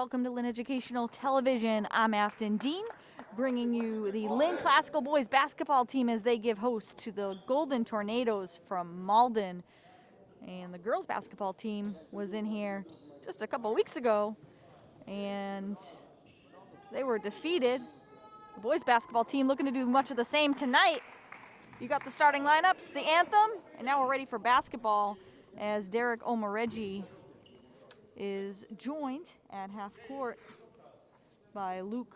welcome to Lynn Educational Television. I'm Afton Dean, bringing you the Lynn Classical Boys basketball team as they give host to the Golden Tornadoes from Malden. And the girls basketball team was in here just a couple weeks ago, and they were defeated. The boys basketball team looking to do much of the same tonight. You got the starting lineups, the anthem, and now we're ready for basketball as Derek Omareji is joined at half court by Luke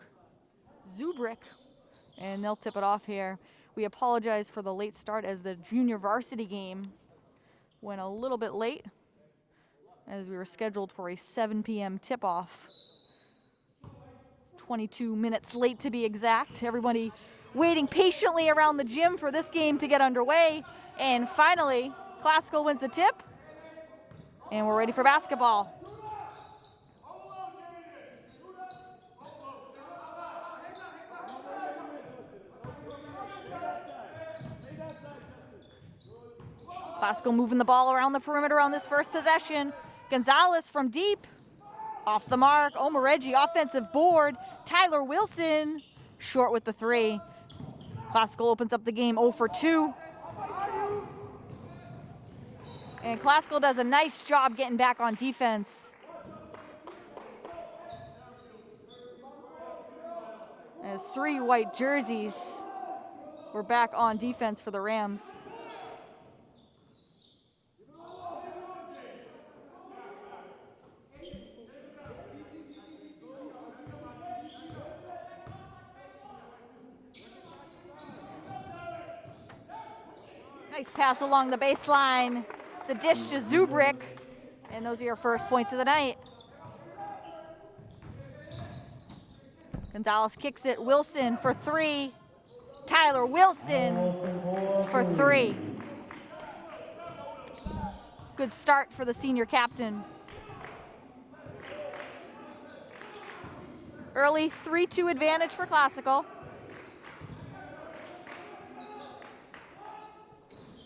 Zubrick, and they'll tip it off here. We apologize for the late start as the junior varsity game went a little bit late as we were scheduled for a 7 p.m. tip-off. 22 minutes late to be exact. Everybody waiting patiently around the gym for this game to get underway, and finally Classical wins the tip and we're ready for basketball. Classical moving the ball around the perimeter on this first possession. Gonzalez from deep, off the mark. Omareji offensive board. Tyler Wilson short with the three. Classical opens up the game 0 for 2. And Classical does a nice job getting back on defense. As 3 white jerseys were back on defense for the Rams. Nice pass along the baseline. The dish to Zubrick. And those are your first points of the night. Gonzalez kicks it. Wilson for 3. Tyler Wilson for 3. Good start for the senior captain. Early 3-2 advantage for Classical.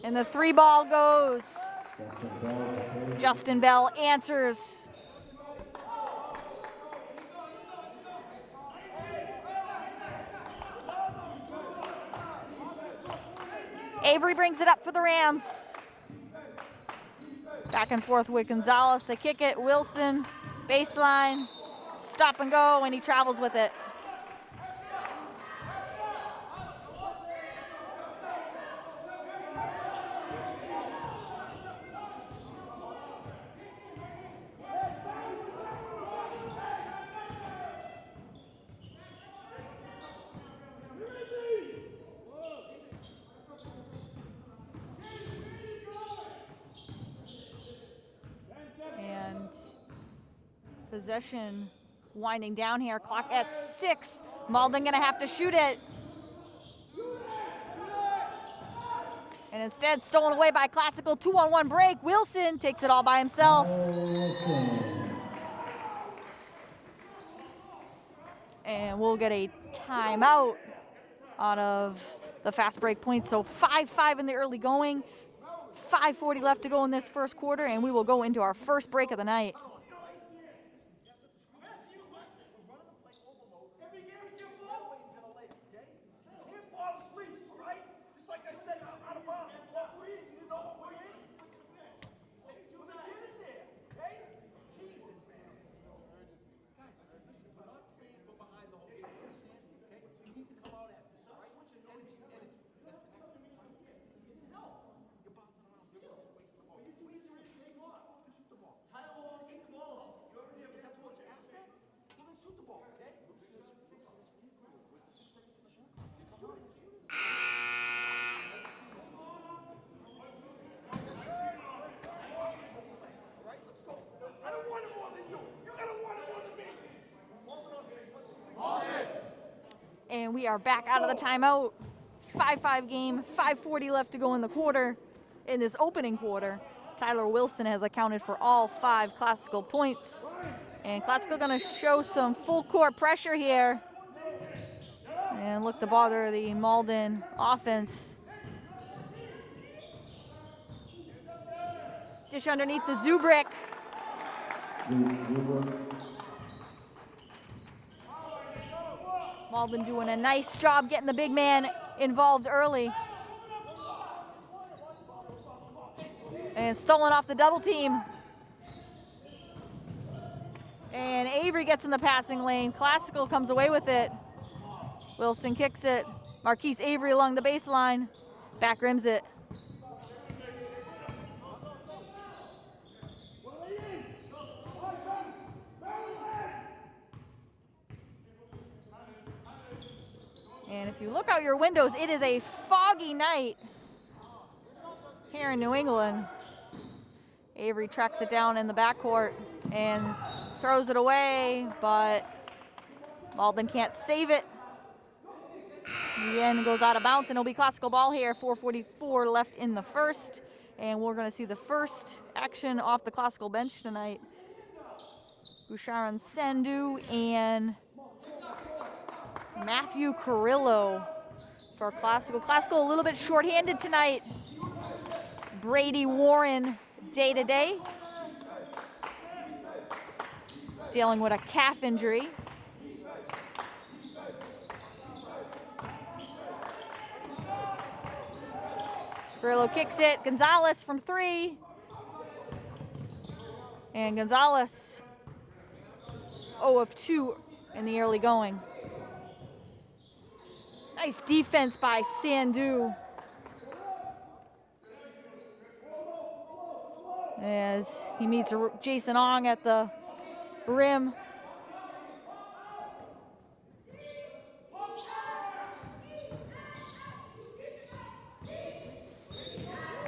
And the 3 ball goes. Justin Bell answers. Avery brings it up for the Rams. Back and forth with Gonzalez. They kick it. Wilson, baseline, stop and go, and he travels with it. Possession winding down here, clock at 6. Malden gonna have to shoot it. And instead stolen away by Classical. 2-on-1 break. Wilson takes it all by himself. And we'll get a timeout out of the fast break point. So 5-5 in the early going. 5:40 left to go in this first quarter, and we will go into our first break of the night. And we are back out of the timeout. 5-5 game, 5:40 left to go in the quarter. In this opening quarter, Tyler Wilson has accounted for all 5 Classical points. And Classical gonna show some full court pressure here and look to bother the Malden offense. Dish underneath the Zubrick. Malden doing a nice job getting the big man involved early. And stolen off the double team. And Avery gets in the passing lane. Classical comes away with it. Wilson kicks it. Marquise Avery along the baseline. Back rims it. And if you look out your windows, it is a foggy night here in New England. Avery tracks it down in the backcourt and throws it away, but Malden can't save it. The end goes out of bounds, and it'll be classical ball here. 4:44 left in the first, and we're going to see the first action off the classical bench tonight. Busharan Sandhu and Matthew Carrillo for classical. Classical a little bit shorthanded tonight. Brady Warren day-to-day, dealing with a calf injury. Carrillo kicks it. Gonzalez from three. And Gonzalez 0 of 2 in the early going. Nice defense by Sandhu. As he meets Jason Ong at the rim.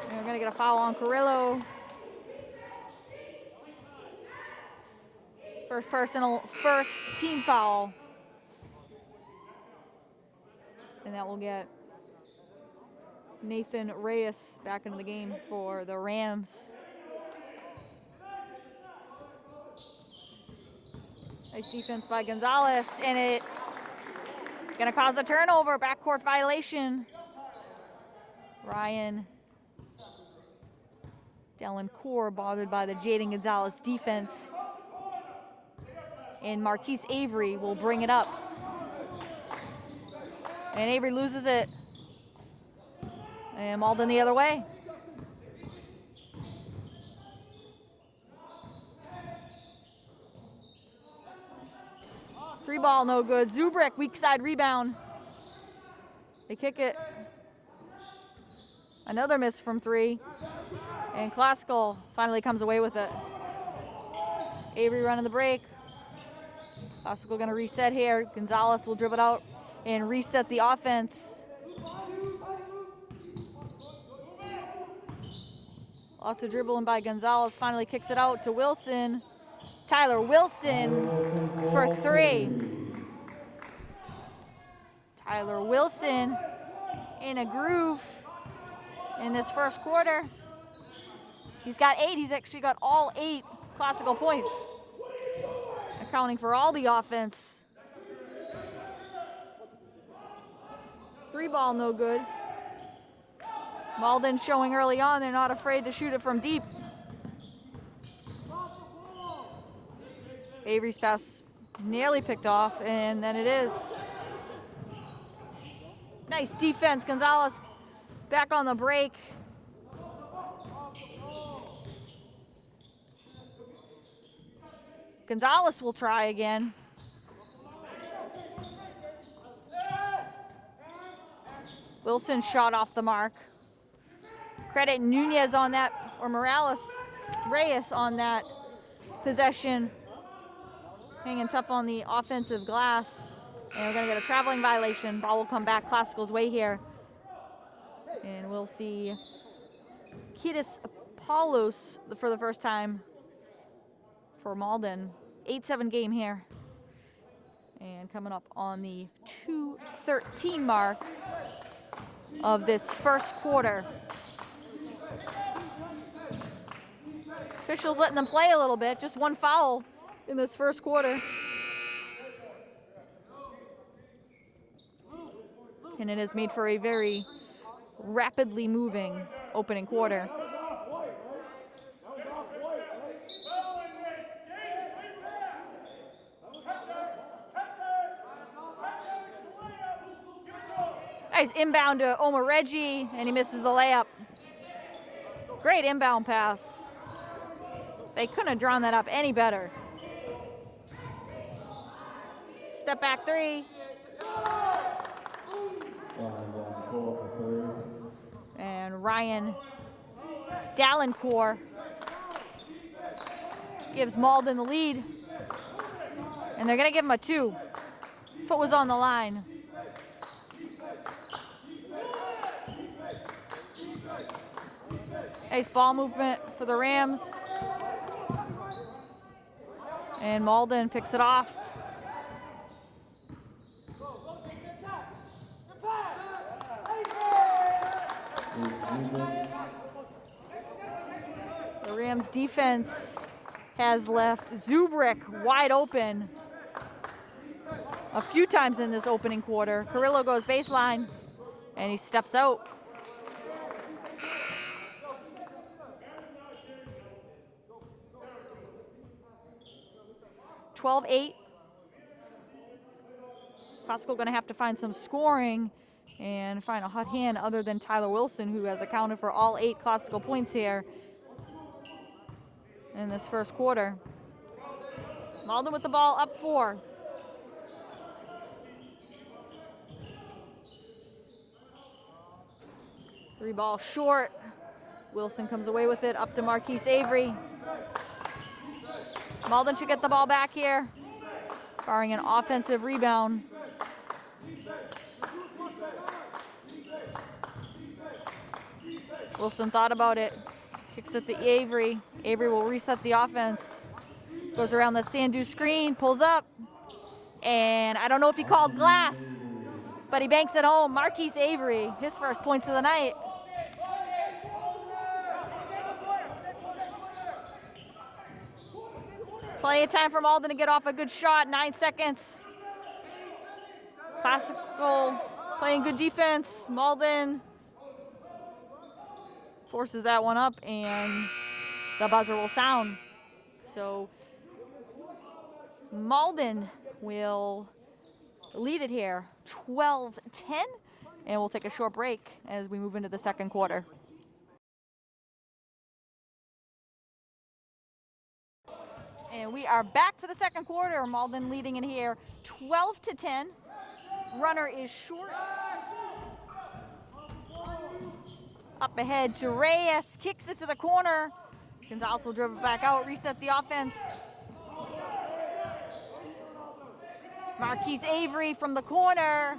And we're going to get a foul on Carrillo. First team foul. And that will get Nathan Reyes back into the game for the Rams. Nice defense by Gonzalez, and it's gonna cause a turnover, backcourt violation. Ryan Delancourt bothered by the Jaden Gonzalez defense. And Marquise Avery will bring it up. And Avery loses it. And Malden the other way. Free ball, no good. Zubrick, weak side rebound. They kick it. Another miss from three. And Classical finally comes away with it. Avery running the break. Classical gonna reset here. Gonzalez will dribble it out and reset the offense. Lots of dribbling by Gonzalez. Finally kicks it out to Wilson. Tyler Wilson for three. Tyler Wilson in a groove in this first quarter. He's got 8. He's actually got all 8 Classical points, accounting for all the offense. Three ball, no good. Malden showing early on they're not afraid to shoot it from deep. Avery's pass nearly picked off, and then it is. Nice defense. Gonzalez back on the break. Gonzalez will try again. Wilson shot off the mark. Credit Nunez on that, or Reyes on that possession. Hanging tough on the offensive glass. And we're gonna get a traveling violation. Ball will come back Classical's way here. And we'll see Kiedis Apollos for the first time for Malden. 8-7 game here. And coming up on the 2:13 mark of this first quarter. Officials letting them play a little bit. Just one foul in this first quarter. And it has made for a very rapidly moving opening quarter. Nice inbound to Omareggi, and he misses the layup. Great inbound pass. They couldn't have drawn that up any better. Step back three. And Ryan Dallencourt gives Malden the lead. And they're going to give him a 2. Foot was on the line. Nice ball movement for the Rams. And Malden picks it off. The Rams defense has left Zubrick wide open a few times in this opening quarter. Carrillo goes baseline, and he steps out. (12-8). Classical going to have to find some scoring and find a hot hand other than Tyler Wilson, who has accounted for all 8 Classical points here in this first quarter. Malden with the ball up 4. Three ball short. Wilson comes away with it, up to Marquise Avery. Malden should get the ball back here, barring an offensive rebound. Wilson thought about it, kicks it to Avery. Avery will reset the offense. Goes around the Sandu screen, pulls up, and I don't know if he called glass, but he banks it home. Marquise Avery, his first points of the night. Plenty of time for Malden to get off a good shot, 9 seconds. Classical playing good defense. Malden forces that one up, and the buzzer will sound. So Malden will lead it here, 12-10, and we'll take a short break as we move into the second quarter. And we are back for the second quarter. Malden leading it here, 12-10. Runner is short. Up ahead to Reyes, kicks it to the corner. Gonzalez will dribble back out, reset the offense. Marquise Avery from the corner.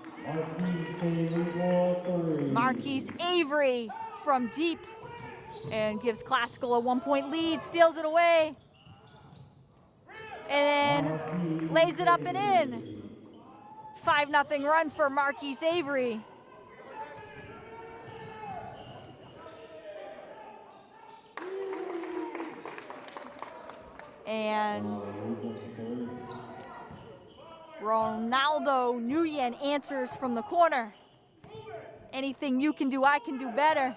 Marquise Avery from deep and gives Classical a 1-point lead, steals it away, and then lays it up and in. 5-0 run for Marquise Avery. And Ronaldo Nguyen answers from the corner. Anything you can do, I can do better.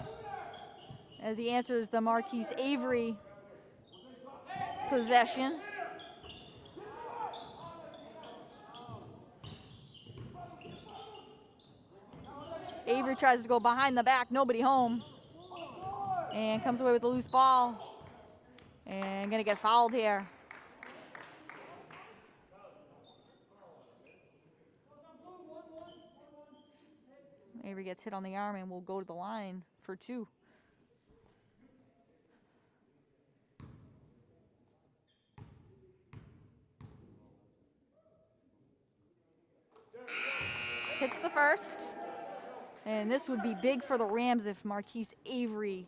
As he answers the Marquise Avery possession. Avery tries to go behind the back, nobody home. And comes away with a loose ball. And gonna get fouled here. Avery gets hit on the arm and will go to the line for 2. Hits the first. And this would be big for the Rams if Marquise Avery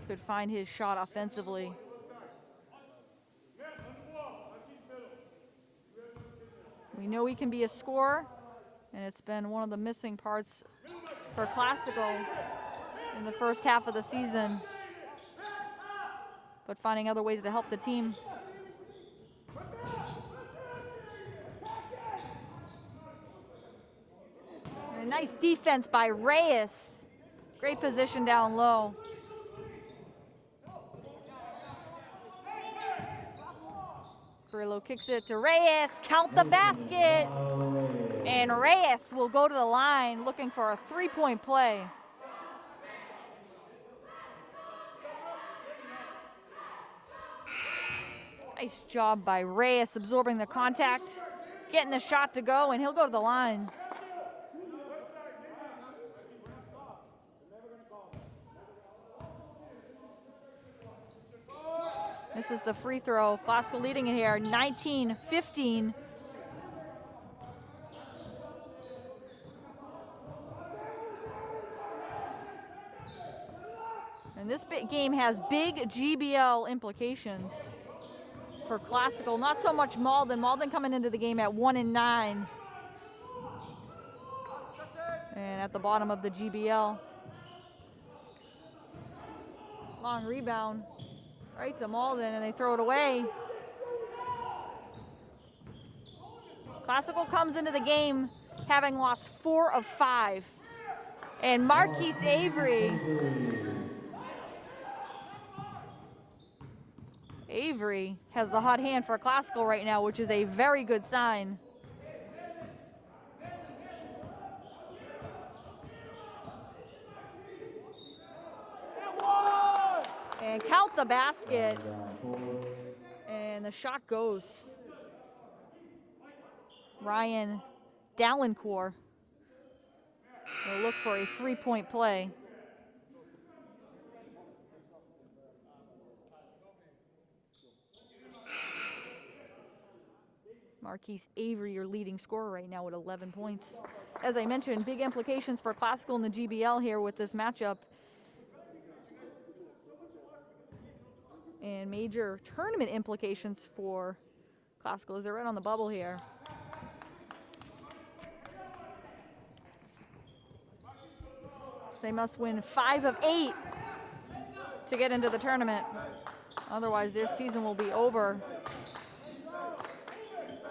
could find his shot offensively. We know he can be a scorer, and it's been one of the missing parts for Classical in the first half of the season. But finding other ways to help the team. And a nice defense by Reyes. Great position down low. Carrillo kicks it to Reyes. Count the basket. And Reyes will go to the line looking for a 3-point play. Nice job by Reyes absorbing the contact, getting the shot to go, and he'll go to the line. This is the free throw. Classical leading it here, 19-15. And this game has big GBL implications for Classical. Not so much Malden. Malden coming into the game at 1-9. And at the bottom of the GBL. Long rebound. Right to Malden, and they throw it away. Classical comes into the game having lost 4 of 5. And Marquise Avery has the hot hand for Classical right now, which is a very good sign. And count the basket. And the shot goes. Ryan Dallencourt will look for a 3-point play. Marquise Avery, your leading scorer right now with 11 points. As I mentioned, big implications for Classical in the GBL here with this matchup. And major tournament implications for Classical as they're right on the bubble here. They must win 5 of 8 to get into the tournament. Otherwise, this season will be over.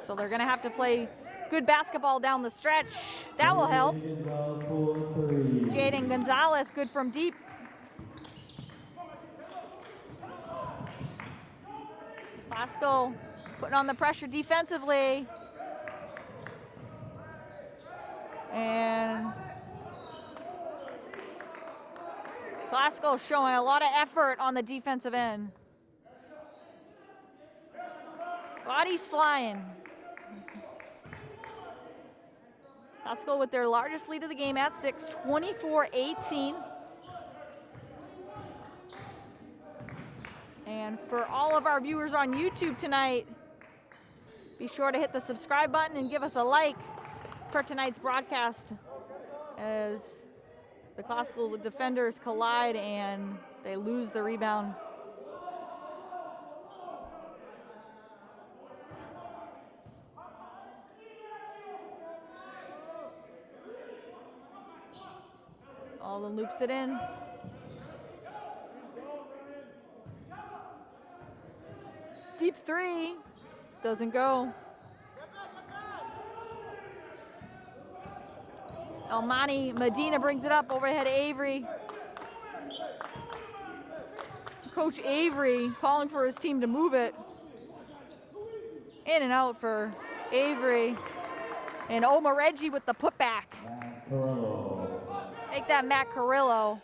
So they're going to have to play good basketball down the stretch. That will help. Jaden Gonzalez, good from deep. Classical putting on the pressure defensively. And Classical showing a lot of effort on the defensive end. Bodies flying. Classical with their largest lead of the game at 6, 24-18. And for all of our viewers on YouTube tonight, be sure to hit the subscribe button and give us a like for tonight's broadcast as the Classical defenders collide and they lose the rebound. Malden loops it in. Deep 3, doesn't go. Elmani Medina brings it up overhead to Avery. Coach Avery calling for his team to move it. In and out for Avery. And Omareggi with the putback. Take that, Matt Carrillo.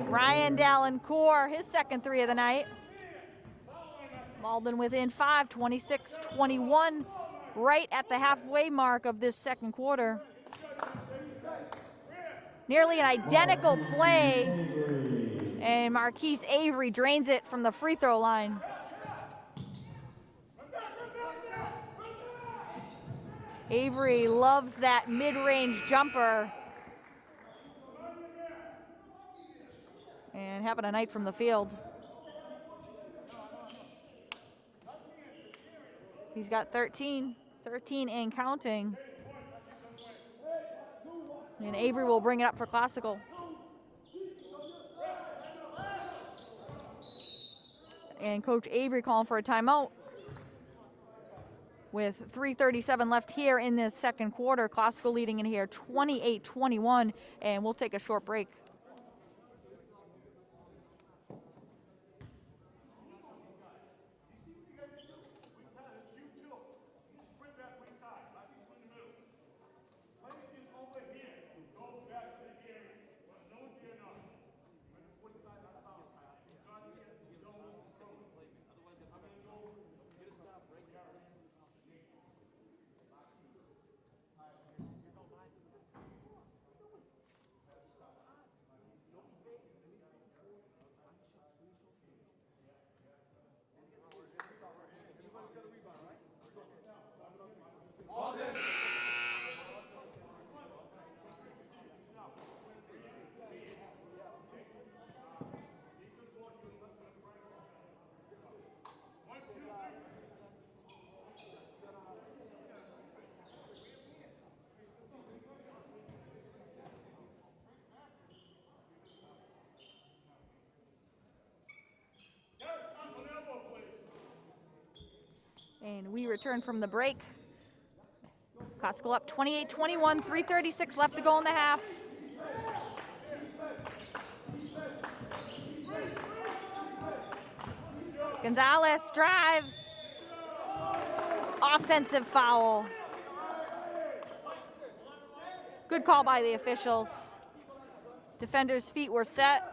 Ryan Dallencourt, his second 3 of the night. Malden within 5, 26-21, right at the halfway mark of this second quarter. Nearly an identical play, and Marquise Avery drains it from the free throw line. Avery loves that mid-range jumper. And having a night from the field. He's got 13 and counting. And Avery will bring it up for Classical. And Coach Avery calling for a timeout. With 3:37 left here in this second quarter. Classical leading in here 28-21, and we'll take a short break. And we return from the break. Classical up 28-21, 3:36 left to go in the half. Gonzalez drives. Offensive foul. Good call by the officials. Defenders' feet were set.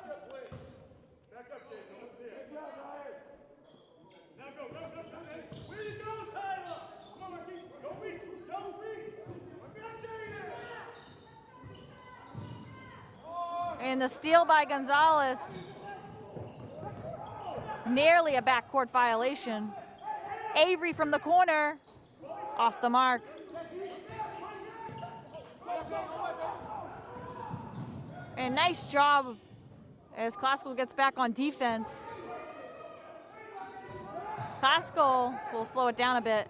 And the steal by Gonzalez. Nearly a backcourt violation. Avery from the corner. Off the mark. And nice job as Classical gets back on defense. Classical will slow it down a bit.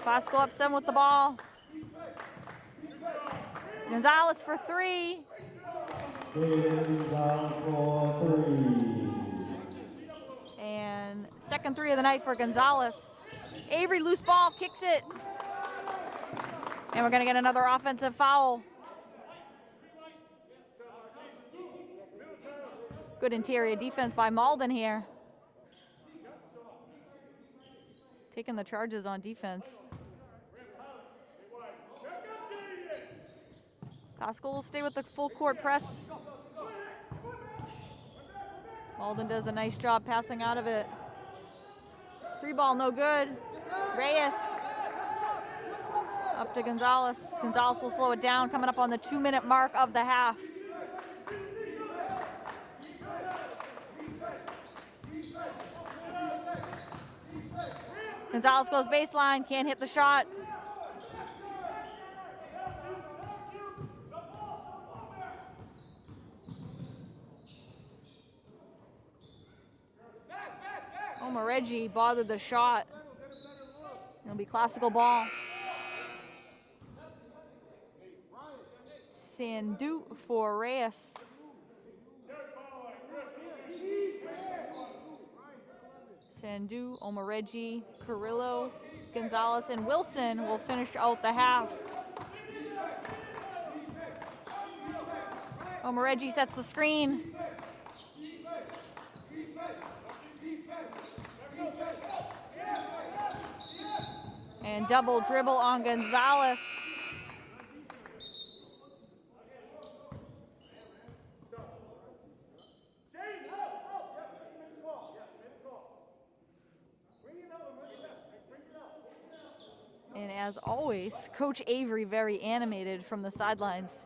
Classical up 7 with the ball. Gonzalez for 3. And second 3 of the night for Gonzalez. Avery, loose ball, kicks it. And we're going to get another offensive foul. Good interior defense by Malden here. Taking the charges on defense. Classical will stay with the full court press. Malden does a nice job passing out of it. 3 ball, no good. Reyes up to Gonzalez. Gonzalez will slow it down, coming up on the 2-minute mark of the half. Gonzalez goes baseline, can't hit the shot. Reggie bothered the shot. It'll be Classical ball. Sandu for Reyes. Sandu, Omareji, Carrillo, Gonzalez, and Wilson will finish out the half. Omareji sets the screen. And double dribble on Gonzalez. And as always, Coach Avery very animated from the sidelines.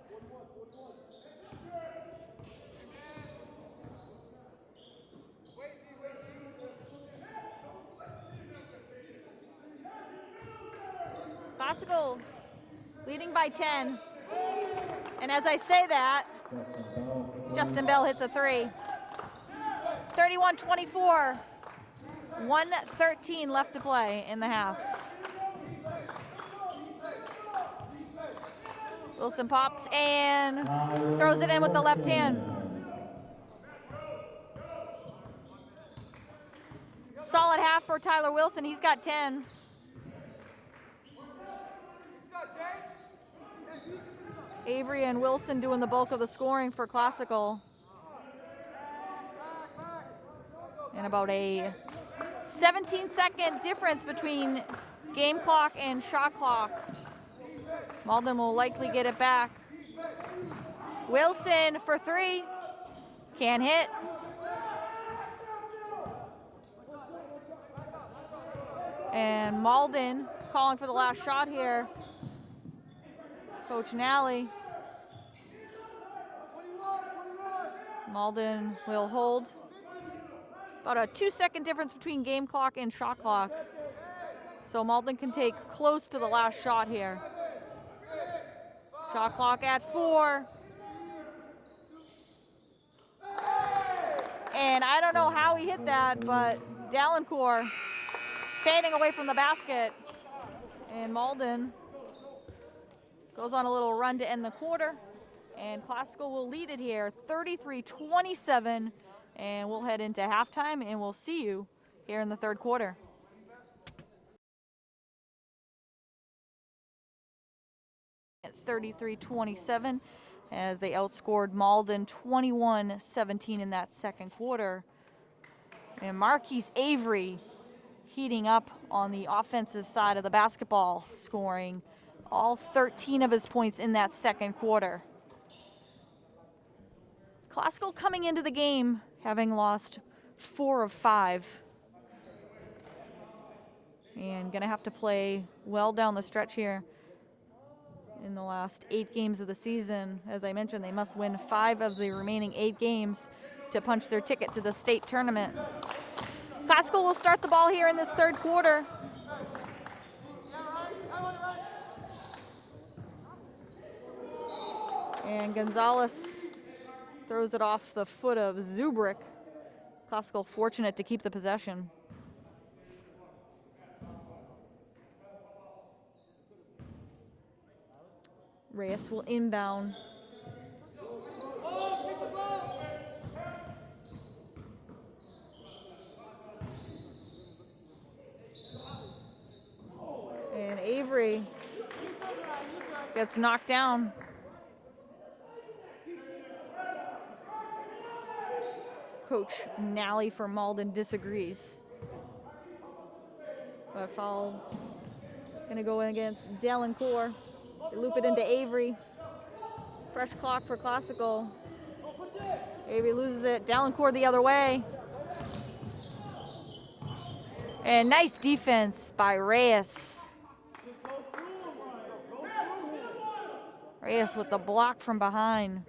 Classical leading by 10. And as I say that, Justin Bell hits a 3. 31-24. 1:13 left to play in the half. Wilson pops and throws it in with the left hand. Solid half for Tyler Wilson. He's got 10. Avery and Wilson doing the bulk of the scoring for Classical. And about a 17-second difference between game clock and shot clock. Malden will likely get it back. Wilson for 3. Can't hit. And Malden calling for the last shot here. Coach Nally. Malden will hold. About a 2-second difference between game clock and shot clock. So Malden can take close to the last shot here. Shot clock at 4. And I don't know how he hit that, but Dallencourt fading away from the basket. And Malden goes on a little run to end the quarter. And Classical will lead it here 33-27. And we'll head into halftime and we'll see you here in the third quarter. At 33-27 as they outscored Malden 21-17 in that second quarter. And Marquise Avery heating up on the offensive side of the basketball, scoring all 13 of his points in that second quarter. Classical coming into the game having lost 4 of 5. And gonna have to play well down the stretch here in the last 8 games of the season. As I mentioned, they must win 5 of the remaining 8 games to punch their ticket to the state tournament. Classical will start the ball here in this third quarter. And Gonzalez throws it off the foot of Zubrick. Classical fortunate to keep the possession. Reyes will inbound. And Avery gets knocked down. Coach Nally for Malden disagrees. But foul gonna go in against Delancourt. They loop it into Avery. Fresh clock for Classical. Avery loses it. Delancourt the other way. And nice defense by Reyes. Reyes with the block from behind.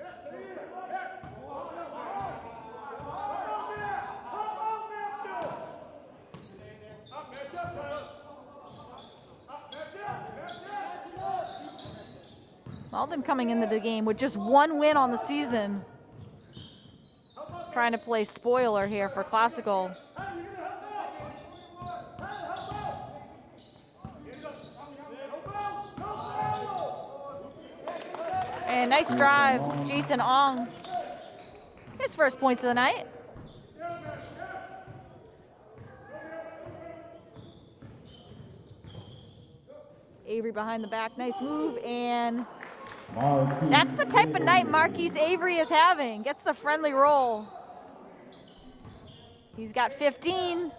Malden coming into the game with just 1 win on the season. Trying to play spoiler here for Classical. And nice drive, Jason Ong. His first points of the night. Avery behind the back, nice move, and that's the type of night Marquise Avery is having. Gets the friendly roll. He's got 15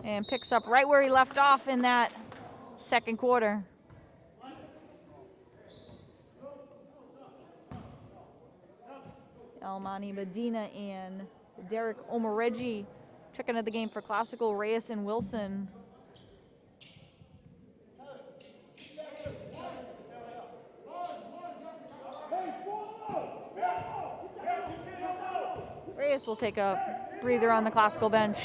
and picks up right where he left off in that second quarter. Almani Medina and Derek Omoreggi checking into the game for Classical. Reyes and Wilson. Reyes will take a breather on the Classical bench.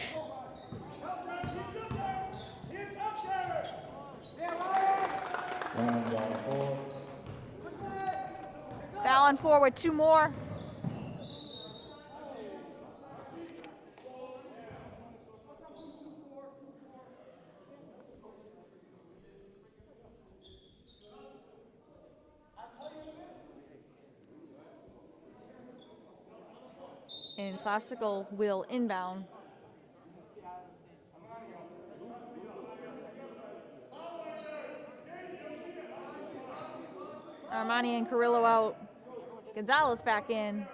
Fallon forward, 2 more. And Classical will inbound. Armani and Carrillo out. Gonzalez back in.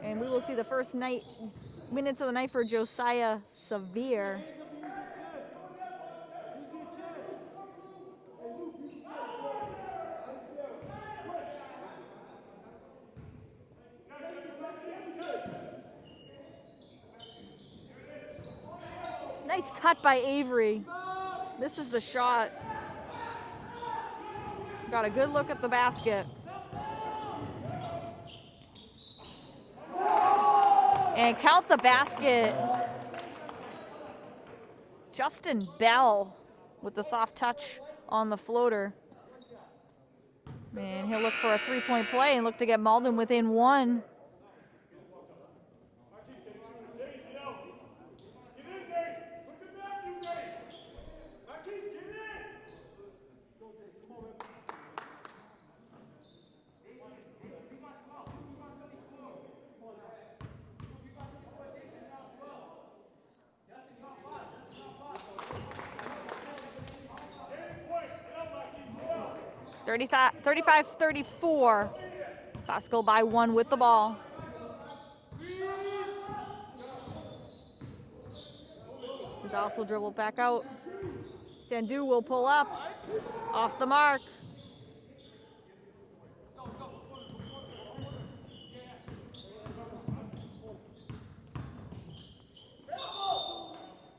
And we will see the first minutes of the night for Josiah Severe. Nice cut by Avery. This is the shot. Got a good look at the basket. And count the basket. Justin Bell with the soft touch on the floater. And he'll look for a 3-point play and look to get Malden within 1. 35-34. Classical by 1 with the ball. Gonzalez will dribble back out. Sandu will pull up. Off the mark.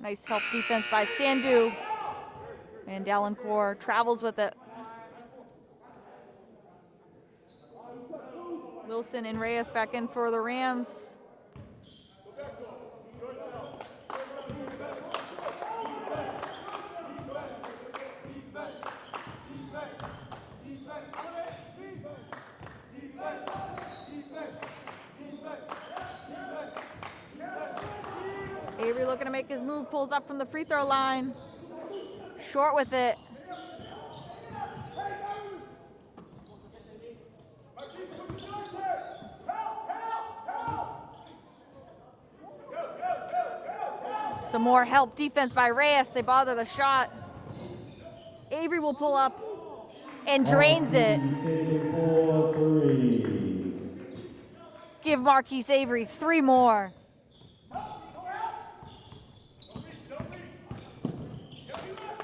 Nice help defense by Sandu. And Dallencourt travels with it. Wilson and Reyes back in for the Rams. Avery looking to make his move, pulls up from the free throw line. Short with it. Some more help defense by Reyes. They bother the shot. Avery will pull up and drains it. Give Marquise Avery 3 more.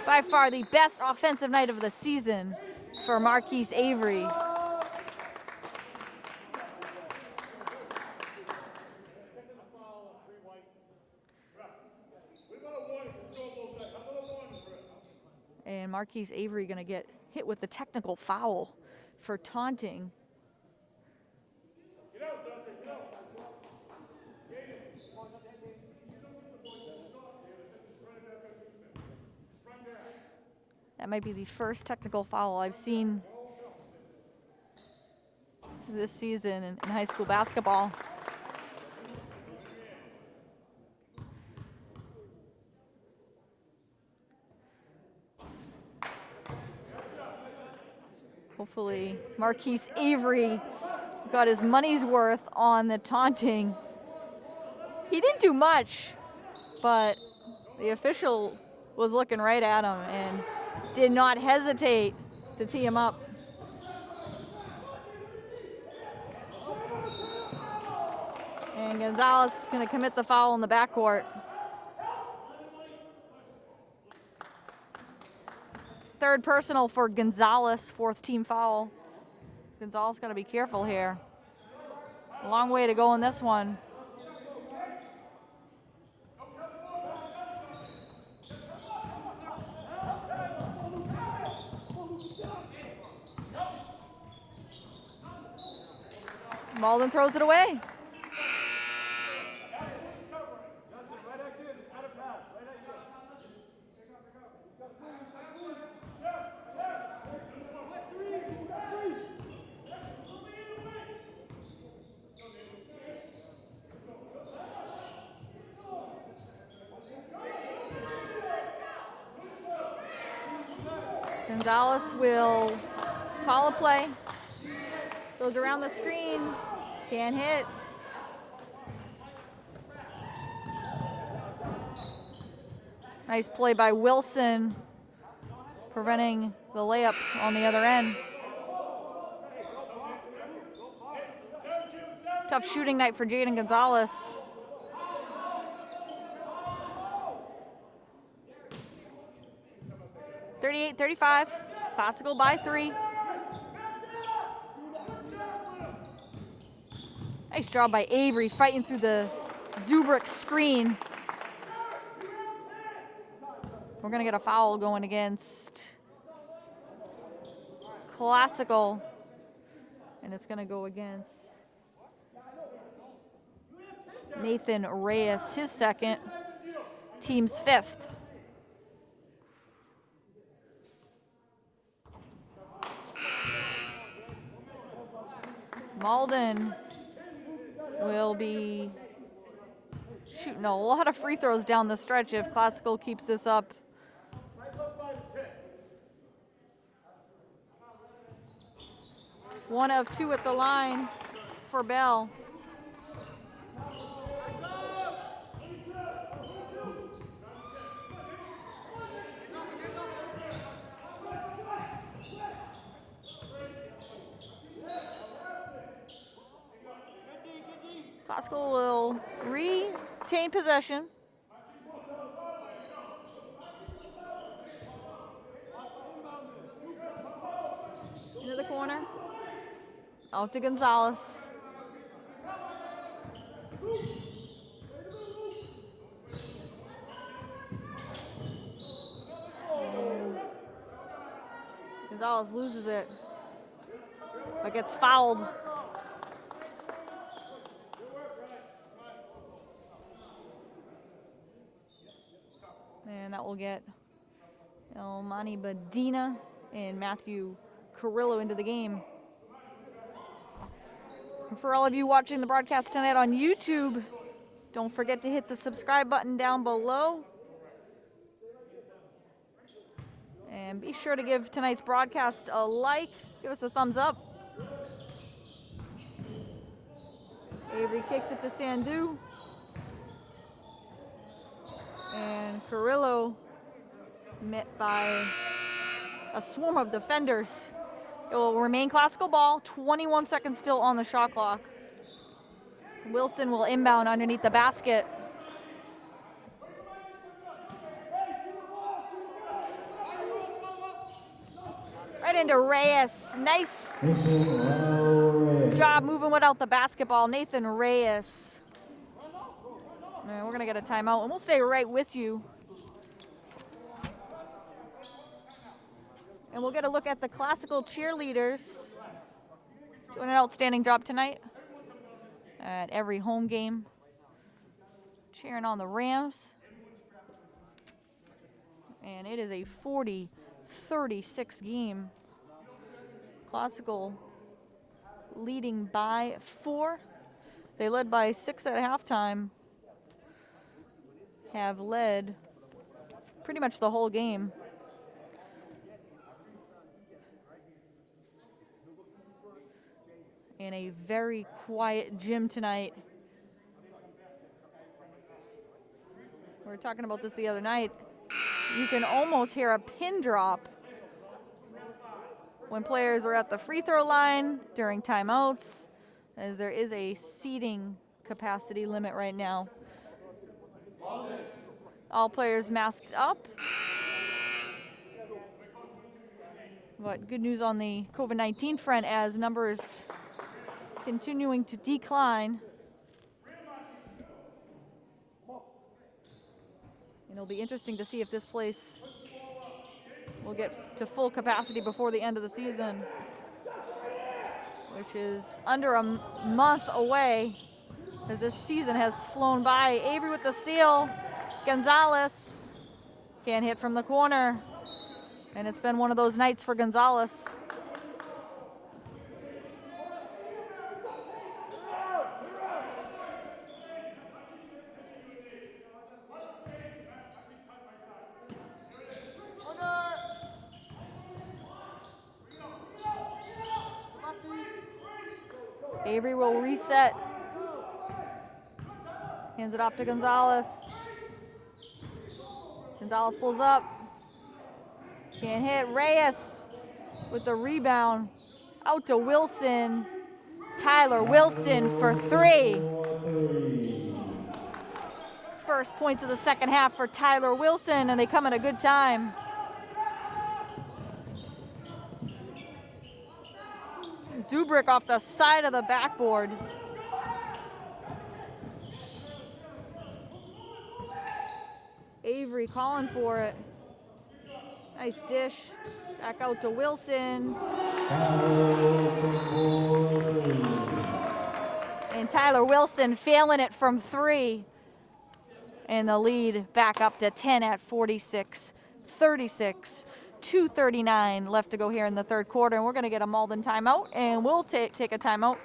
By far the best offensive night of the season for Marquise Avery. And Marquise Avery gonna get hit with the technical foul for taunting. That might be the first technical foul I've seen this season in high school basketball. Hopefully Marquise Avery got his money's worth on the taunting. He didn't do much, but the official was looking right at him and did not hesitate to tee him up. And Gonzalez is going to commit the foul in the backcourt. Third personal for Gonzalez, 4th team foul. Gonzalez got to be careful here. A long way to go in this one. Malden throws it away. Gonzalez will call a play. Goes around the screen. Can't hit. Nice play by Wilson, preventing the layup on the other end. Tough shooting night for Jaden Gonzalez. (38-35), Classical by 3. Nice job by Avery fighting through the Zubrick screen. We're gonna get a foul going against Classical, and it's gonna go against Nathan Reyes, his 2nd, team's 5th. Malden will be shooting a lot of free throws down the stretch if Classical keeps this up. One of 2 at the line for Bell. Classical will retain possession. Into the corner. Out to Gonzalez. And Gonzalez loses it, but gets fouled. And that will get Elmani Badina and Matthew Carrillo into the game. And for all of you watching the broadcast tonight on YouTube, don't forget to hit the subscribe button down below. And be sure to give tonight's broadcast a like. Give us a thumbs up. Avery kicks it to Sandu. And Carrillo met by a swarm of defenders. It will remain classical ball. 21 seconds still on the shot clock. Wilson will inbound underneath the basket. Right into Reyes. Nice job moving without the basketball. Nathan Reyes. And we're going to get a timeout, and we'll stay right with you. And we'll get a look at the classical cheerleaders. Doing an outstanding job tonight at every home game. Cheering on the Rams. And it is a 40-36 game. Classical leading by 4. They led by 6 at halftime. Have led pretty much the whole game. In a very quiet gym tonight. We were talking about this the other night. You can almost hear a pin drop when players are at the free throw line during timeouts, as there is a seating capacity limit right now. All players masked up. But good news on the COVID-19 front as numbers continuing to decline. And it'll be interesting to see if this place will get to full capacity before the end of the season, which is under a month away, as this season has flown by. Avery with the steal. Gonzalez can't hit from the corner. And it's been one of those nights for Gonzalez. Avery will reset. Hands it off to Gonzalez. Gonzalez pulls up. Can't hit. Reyes with the rebound. Out to Wilson. Tyler Wilson for 3. First points of the second half for Tyler Wilson, and they come at a good time. Zubrick off the side of the backboard. Avery calling for it. Nice dish. Back out to Wilson. And Tyler Wilson failing it from 3. And the lead back up to 10 at 46-36. 2:39 left to go here in the third quarter. And we're going to get a Malden timeout, and we'll take a timeout.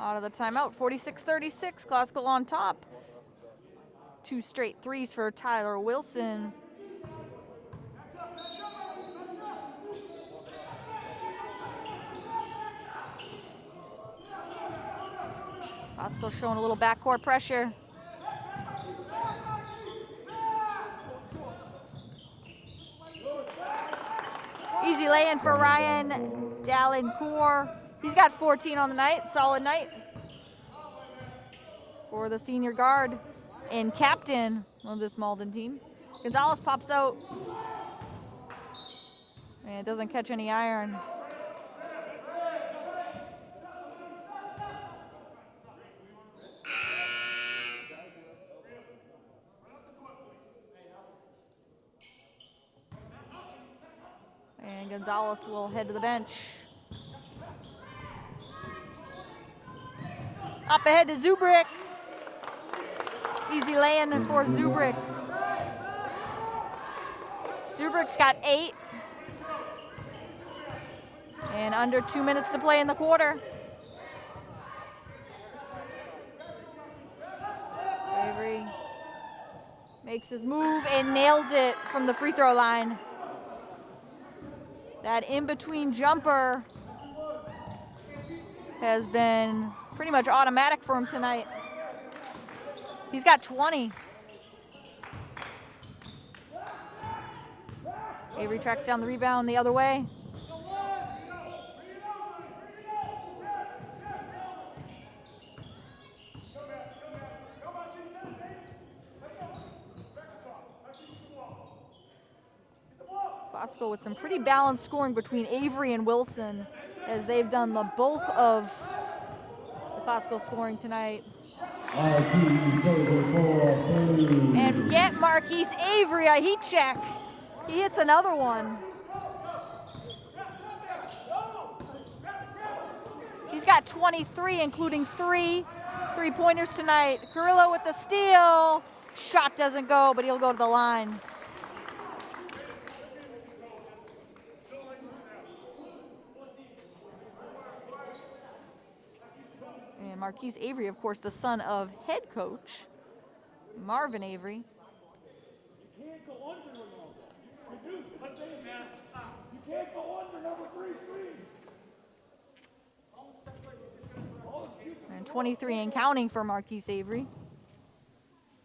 Out of the timeout, 46-36, Classical on top. 2 straight threes for Tyler Wilson. Classical showing a little backcourt pressure. Easy lay-in for Ryan Dallencourt. He's got 14 on the night, solid night for the senior guard and captain of this Malden team. Gonzalez pops out and doesn't catch any iron. And Gonzalez will head to the bench. Up ahead to Zubrick. Easy lay-in for Zubrick. Zubrick's got 8. And under 2 minutes to play in the quarter. Avery makes his move and nails it from the free throw line. That in-between jumper has been pretty much automatic for him tonight. He's got 20. Avery tracks down the rebound the other way. Classical with some pretty balanced scoring between Avery and Wilson, as they've done the bulk of the Classical scoring tonight. And get Marquise Avery a heat check. He hits another one. He's got 23, including 3 3-pointers tonight. Carrillo with the steal. Shot doesn't go, but he'll go to the line. And Marquise Avery, of course, the son of head coach Marvin Avery. You can't go under you can't go under number 3 screen. And 23 and counting for Marquise Avery.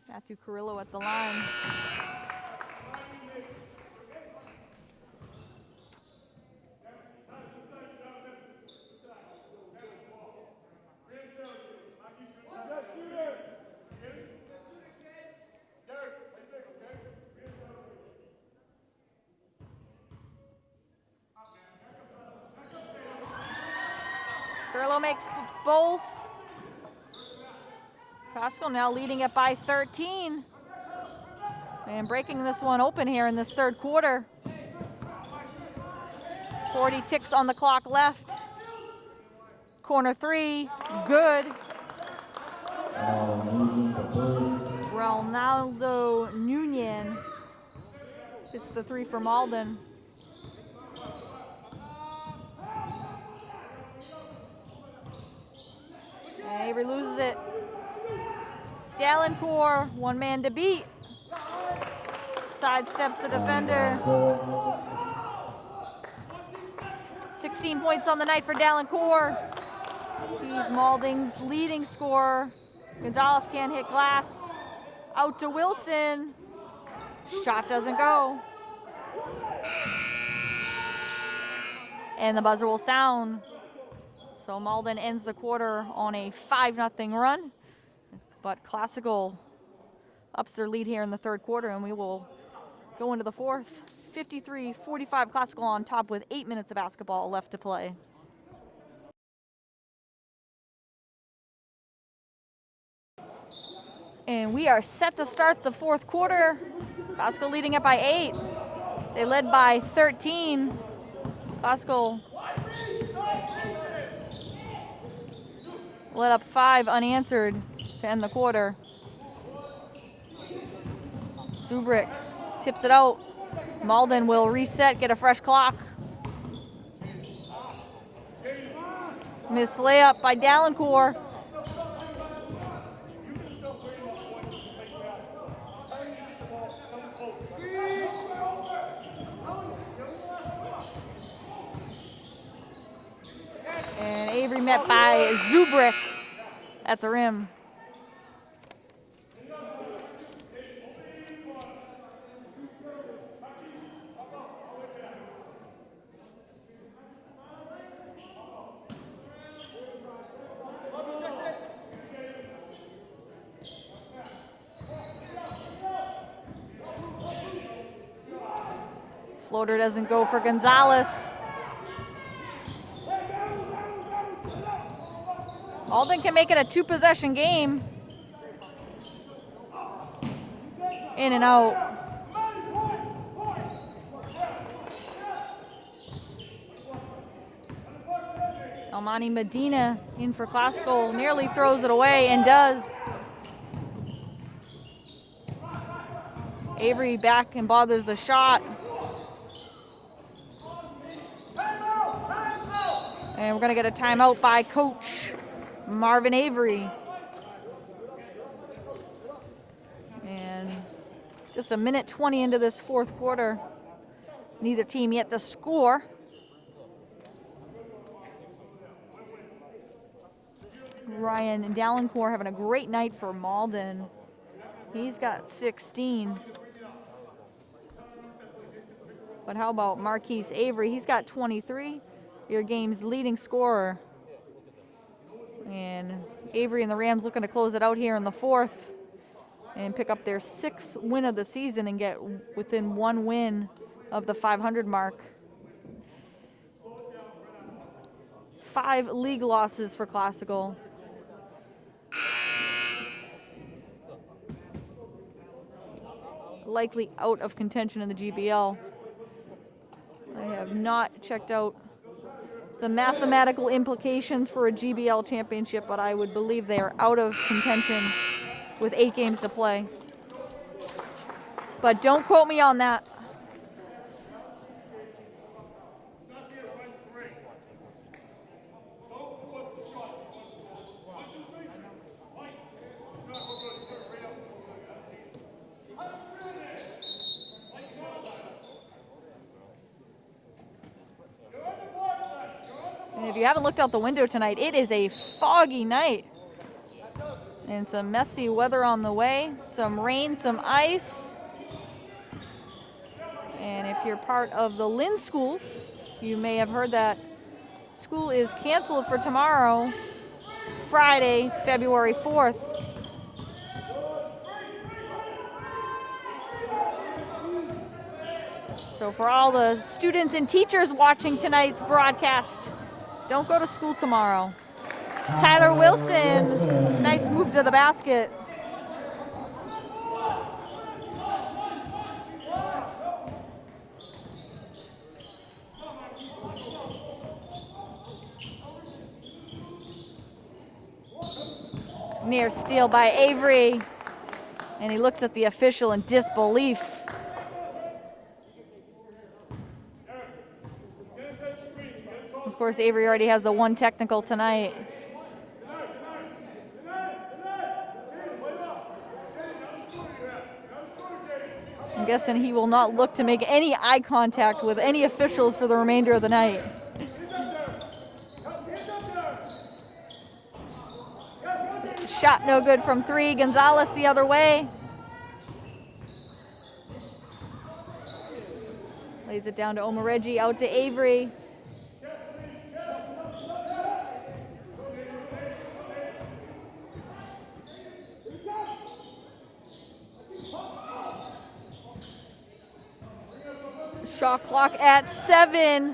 Matthew Carrillo at the line. Carrillo makes both. Classical now leading it by 13. And breaking this one open here in this third quarter. 40 ticks on the clock left. Corner 3, good. Ronaldo Nunez hits the 3 for Malden. And Avery loses it. Dallencourt, one man to beat. Sidesteps the defender. 16 points on the night for Dallencourt. He's Malden's leading scorer. Gonzalez can't hit glass. Out to Wilson. Shot doesn't go. And the buzzer will sound. So Malden ends the quarter on a 5-0 run. But Classical ups their lead here in the third quarter, and we will go into the fourth. 53-45 Classical on top with 8 minutes of basketball left to play. And we are set to start the fourth quarter. Classical leading it by 8. They led by 13. Classical led up 5 unanswered to end the quarter. Zubrick tips it out. Malden will reset, get a fresh clock. Miss layup by Dallencourt. met by Zubrick at the rim. Floater doesn't go for Gonzalez. Malden can make it a 2-possession game. In and out. Almani Medina in for Classical, nearly throws it away and does. Avery back and bothers the shot. And we're gonna get a timeout by Coach Marvin Avery. And just a minute 20 into this fourth quarter. Neither team yet to score. Ryan Dallencourt having a great night for Malden. He's got 16. But how about Marquise Avery? He's got 23. Your game's leading scorer. And Avery and the Rams looking to close it out here in the fourth and pick up their 6th win of the season and get within 1 win of the 500 mark. 5 league losses for Classical. Likely out of contention in the GBL. I have not checked out the mathematical implications for a GBL championship, but I would believe they are out of contention with 8 games to play. But don't quote me on that. And if you haven't looked out the window tonight, it is a foggy night. And some messy weather on the way, some rain, some ice. And if you're part of the Lynn schools, you may have heard that school is canceled for tomorrow, Friday, February 4th. So for all the students and teachers watching tonight's broadcast, don't go to school tomorrow. Tyler Wilson, nice move to the basket. Near steal by Avery. And he looks at the official in disbelief. Of course, Avery already has the 1 technical tonight. I'm guessing he will not look to make any eye contact with any officials for the remainder of the night. Shot no good from 3. Gonzalez the other way. Lays it down to Omoreggi, out to Avery. Shot clock at 7.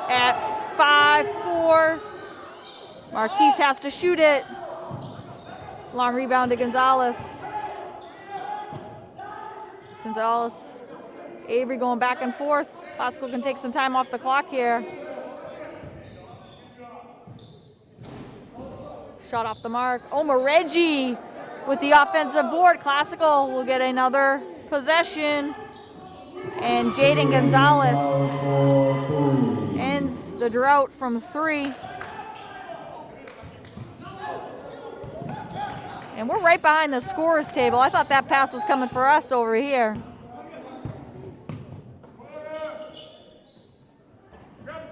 At 5-4. Marquise has to shoot it. Long rebound to Gonzalez. Gonzalez. Avery going back and forth. Classical can take some time off the clock here. Shot off the mark. Omoreggi with the offensive board. Classical will get another possession. And Jaden Gonzalez ends the drought from 3. And we're right behind the scorers table. I thought that pass was coming for us over here.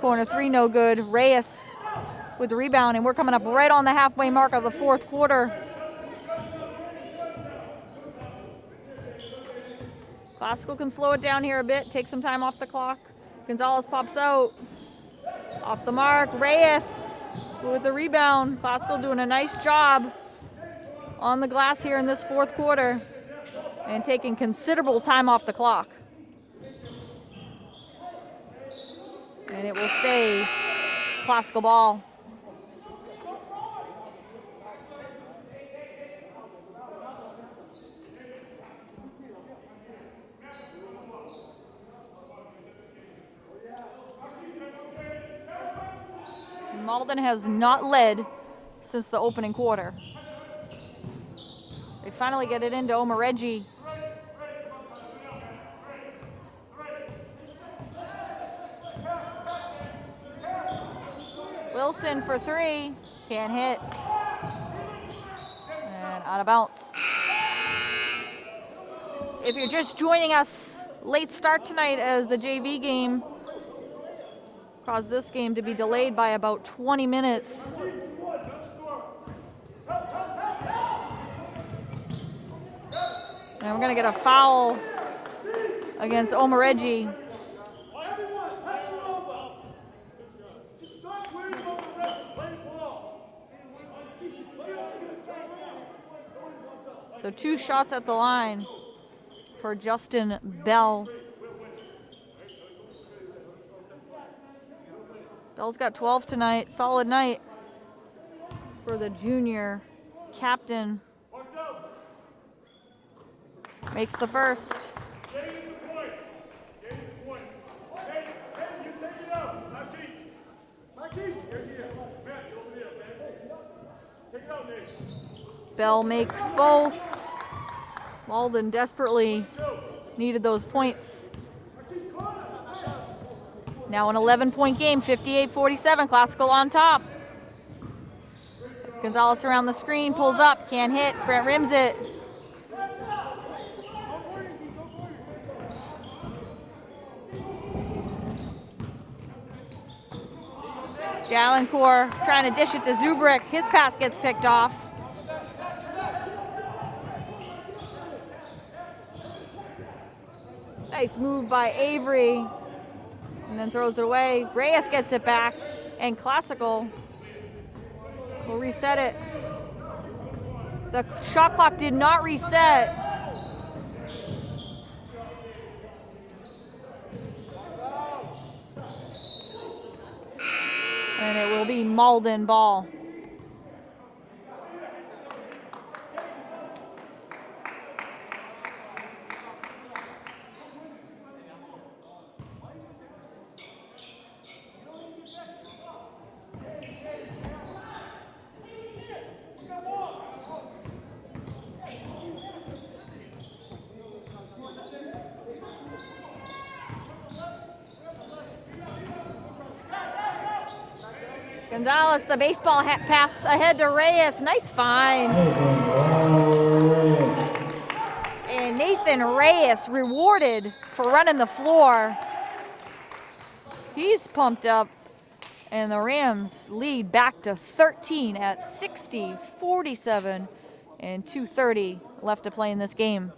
Corner three, no good. Reyes with the rebound, and we're coming up right on the halfway mark of the fourth quarter. Classical can slow it down here a bit, take some time off the clock. Gonzalez pops out. Off the mark, Reyes with the rebound. Classical doing a nice job on the glass here in this fourth quarter and taking considerable time off the clock. And it will stay Classical ball. Malden has not led since the opening quarter. They finally get it into Omareggi. Wilson for three, can't hit. And out of bounds. If you're just joining us, late start tonight as the JV game caused this game to be delayed by about 20 minutes. And we're gonna get a foul against Omareggi. So 2 shots at the line for Justin Bell. Bell's got 12 tonight. Solid night for the junior captain. Makes the first. Bell makes both. Malden desperately needed those points. Now an 11-point game, 58-47, Classical on top. Gonzalez around the screen, pulls up, can't hit, front rims it. Dallencourt trying to dish it to Zubrick. His pass gets picked off. Nice move by Avery. And then throws it away. Reyes gets it back. And Classical will reset it. The shot clock did not reset. And it will be Malden ball. Gonzalez, the baseball pass ahead to Reyes. Nice find. And Nathan Reyes rewarded for running the floor. He's pumped up. And the Rams lead back to 13 at 60-47 and 2:30 left to play in this game.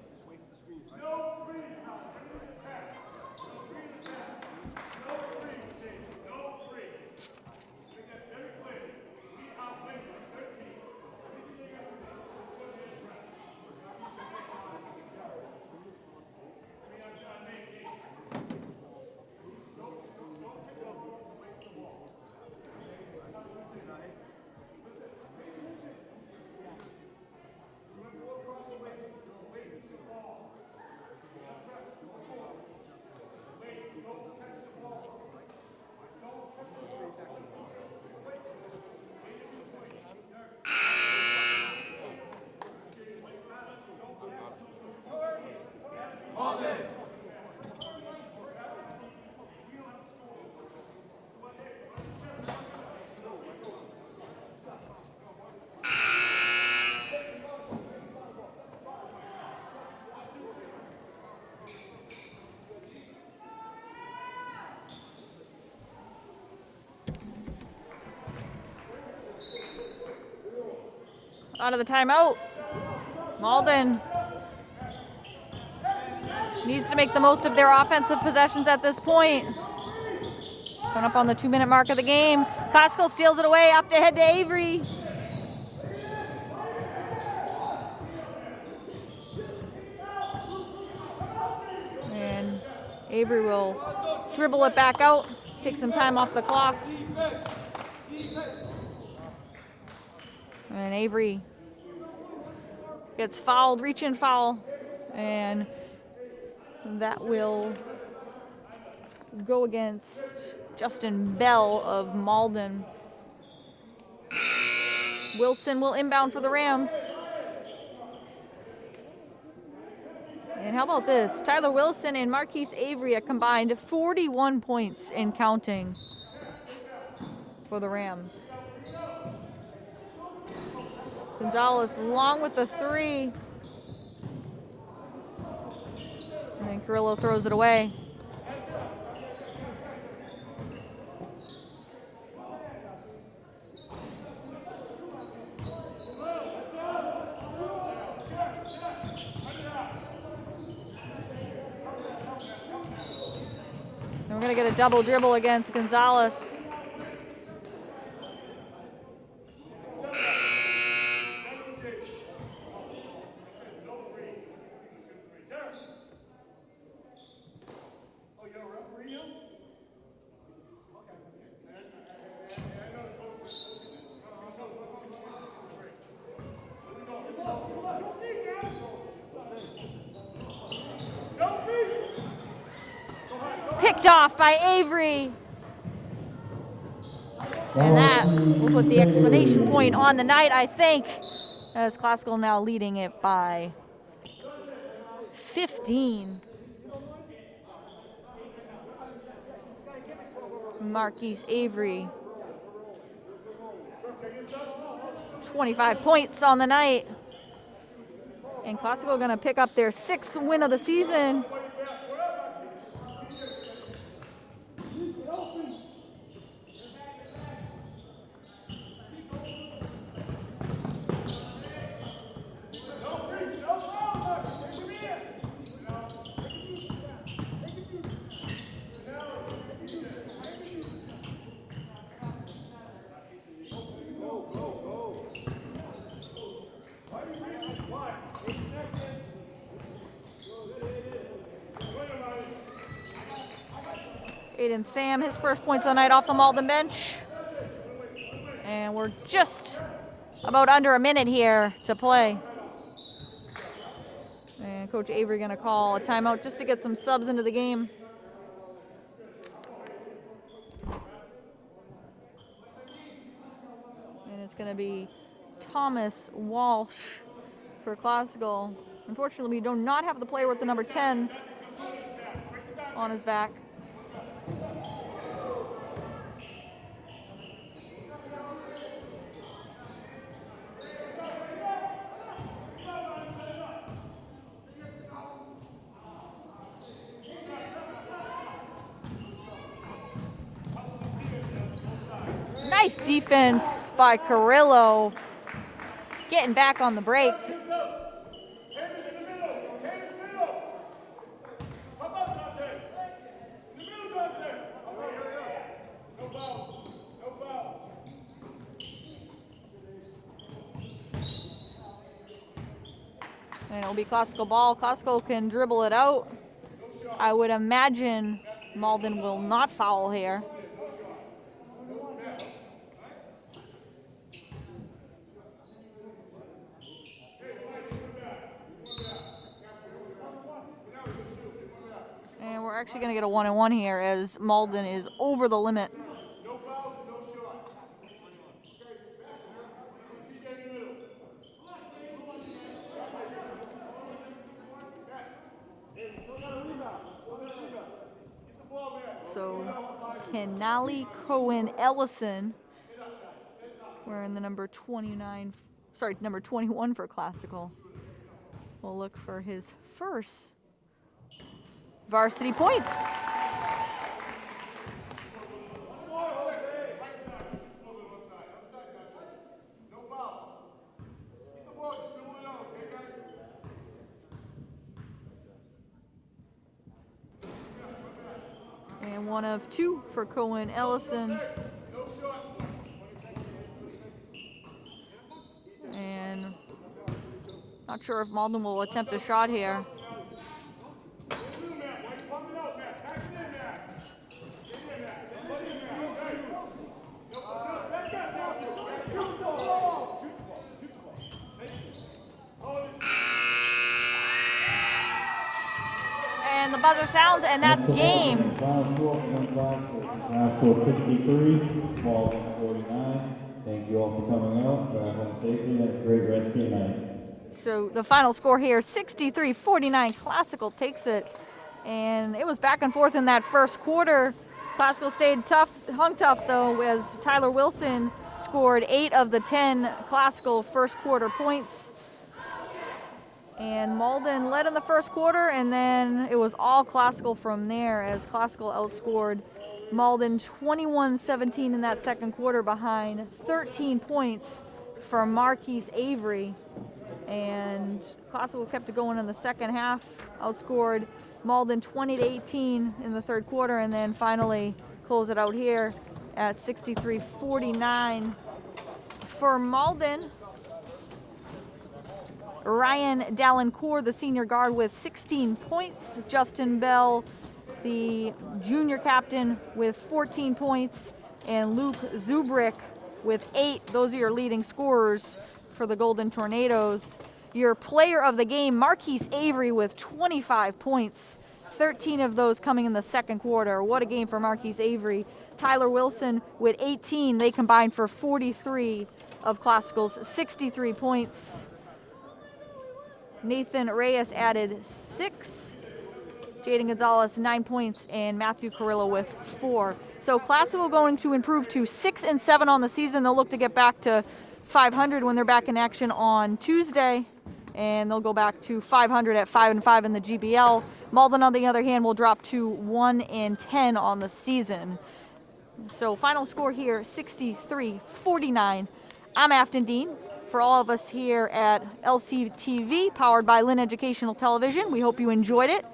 out of the timeout. Malden needs to make the most of their offensive possessions at this point. Coming up on the 2-minute mark of the game. Classical steals it away, up ahead to Avery. And Avery will dribble it back out, take some time off the clock. And Avery gets fouled, reach-in foul, and that will go against Justin Bell of Malden. Wilson will inbound for the Rams. And how about this? Tyler Wilson and Marquise Avery a combined 41 points in counting for the Rams. Gonzalez long with the 3. And then Carrillo throws it away. And we're going to get a double dribble against Gonzalez. Picked off by Avery. And that will put the exclamation point on the night, I think, as Classical now leading it by 15. Marquise Avery, 25 points on the night. And Classical going to pick up their 6th win of the season. Aiden Sam, his first points of the night off the Malden bench. And we're just about under a minute here to play. And Coach Avery gonna call a timeout just to get some subs into the game. And it's gonna be Thomas Walsh for Classical. Unfortunately, we do not have the player with the number 10 on his back. Nice defense by Carrillo, getting back on the break. And it'll be Classical ball. Classical can dribble it out. I would imagine Malden will not foul here. And we're actually going to get a 1-and-1 here as Malden is over the limit. So Kenali Cohen Ellison wearing the number 21 for Classical. We'll look for his first varsity points. And 1 of 2 for Cohen Ellison. And not sure if Malden will attempt a shot here. And the buzzer sounds, and that's game. Final score from class, final score 63, Malden 49. Thank you all for coming out. Drive home safely. Have a great rest of your night. So the final score here, 63-49. Classical takes it. And it was back and forth in that first quarter. Classical stayed tough, hung tough though, as Tyler Wilson scored 8 of the 10 Classical first quarter points. And Malden led in the first quarter, and then it was all Classical from there, as Classical outscored Malden 21-17 in that second quarter, behind 13 points from Marquise Avery. And Classical kept it going in the second half, outscored Malden 20-18 in the third quarter, and then finally close it out here at 63-49. For Malden, Ryan Dallencourt, the senior guard, with 16 points. Justin Bell, the junior captain, with 14 points. And Luke Zubrick with 8. Those are your leading scorers for the Golden Tornadoes. Your player of the game, Marquise Avery, with 25 points. 13 of those coming in the second quarter. What a game for Marquise Avery. Tyler Wilson with 18. They combined for 43 of Classical's 63 points. Nathan Reyes added 6. Jaden Gonzalez 9 points, and Matthew Carrillo with 4. So Classical going to improve to 6-7 on the season. They'll look to get back to 500 when they're back in action on Tuesday, and they'll go back to 500 at 5-5 in the GBL. Malden, on the other hand, will drop to 1-10 on the season. So final score here, 63-49. I'm Afton Dean. For all of us here at LCTV, powered by Lynn Educational Television, we hope you enjoyed it.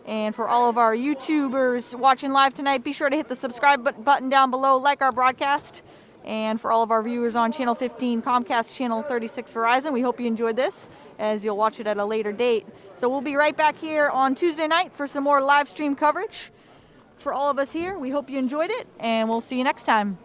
And for all of our YouTubers watching live tonight, be sure to hit the subscribe button down below, like our broadcast. And for all of our viewers on Channel 15, Comcast, Channel 36 Verizon, we hope you enjoyed this, as you'll watch it at a later date. So we'll be right back here on Tuesday night for some more live stream coverage. For all of us here, we hope you enjoyed it, and we'll see you next time.